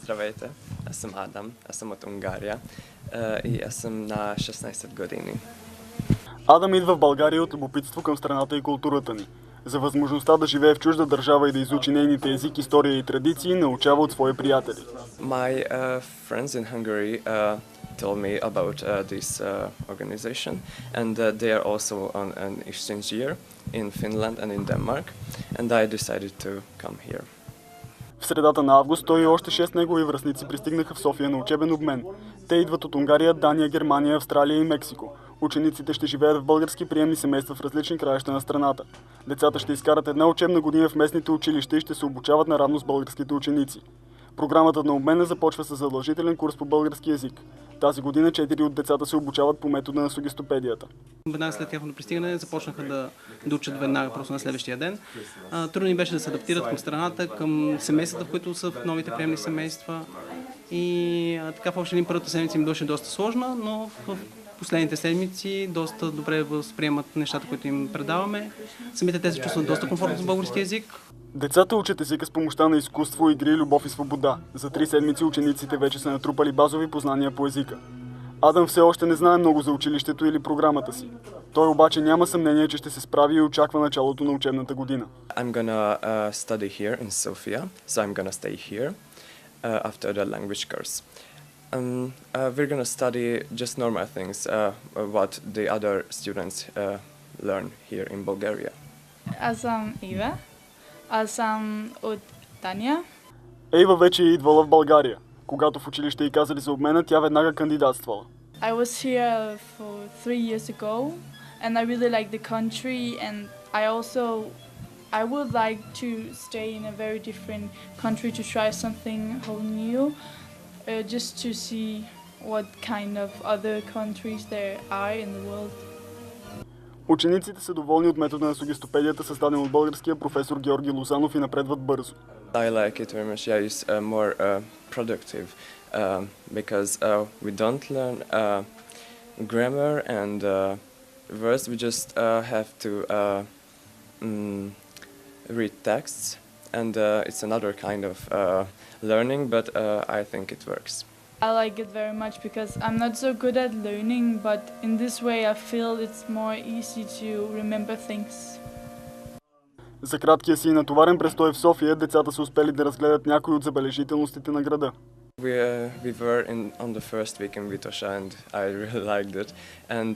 Здравейте, аз съм Адам, аз съм от Унгария и аз съм на 16 години. Адам идва в България от любопитство към страната и културата ни. За възможността да живее в чужда държава и да изучи нейните език, история и традиции, научава от свои приятели. My friends in Hungary told me about this organization and they are also on an exchange year in Finland and in Denmark and I decided to come here. В средата на август той и още 6 негови връстници пристигнаха в София на учебен обмен. Те идват от Унгария, Дания, Германия, Австралия и Мексико. Учениците ще живеят в български приемни семейства в различни краища на страната. Децата ще изкарат една учебна година в местните училища и ще се обучават наравно с българските ученици. Програмата на обмена започва с задължителен курс по български език. Тази година 4 от децата се обучават по метода на сугестопедията. Веднага след тяхното пристигане започнаха да учат веднага, просто на следващия ден. Трудно им беше да се адаптират към страната, към семействата, в които са в новите приемни семейства. И така в общи линии първата седмица им беше доста сложна, но в последните седмици доста добре възприемат нещата, които им предаваме. Самите те се чувстват доста комфортно с български език. Децата учат езика с помощта на изкуство, игри, любов и свобода. За 3 седмици учениците вече са натрупали базови познания по езика. Адам все още не знае много за училището или програмата си. Той обаче няма съмнение, че ще се справи и очаква началото на учебната година. I'm gonna study here in Sofia, so I'm gonna stay here after the language course. We're gonna study just normal things, what the other students learn here in Bulgaria. Аз съм Ива. Аз съм от Дания. Ейва вече е идвала в България. Когато в училище й казали за обмена, тя веднага кандидатствала. I was here for 3 years ago and I really like the country and I would like to stay in a very different country to try something whole new, just to see what kind of other countries there are in the world. Учениците са доволни от метода на сугестопедията, създаден от българския професор Георги Лозанов и напредват бързо. I like it very much. Yeah, it's more productive because we don't learn grammar and words. We just have to read texts, and it's another kind of learning, but I think it works. I like it very much because I'm not so good at learning, but in this way I feel it's more easy to remember things. За краткия си и натоварен престой в София, децата са успели да разгледат някои от забележителностите на града. We were on the first week in Vitosha and I really liked it. And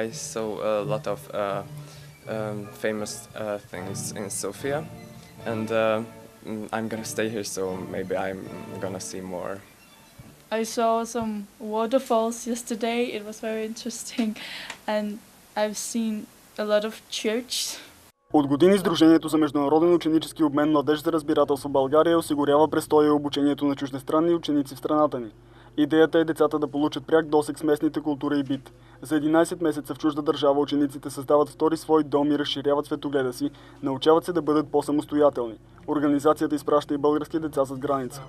I saw a lot of famous things in Sofia. And I'm gonna stay here, so maybe I'm gonna see more. I saw some waterfalls yesterday. It was very interesting. And I've seen a lot of churches. От години Сдружението за международен ученически обмен Младеж за разбирателство България осигурява престоя и обучението на чуждестранни ученици в страната ни. Идеята е децата да получат пряк досег с местните култура и бит. За 11 месеца в чужда държава учениците създават втори свой дом и разширяват светогледа си, научават се да бъдат по-самостоятелни. Организацията изпраща и български деца с граница.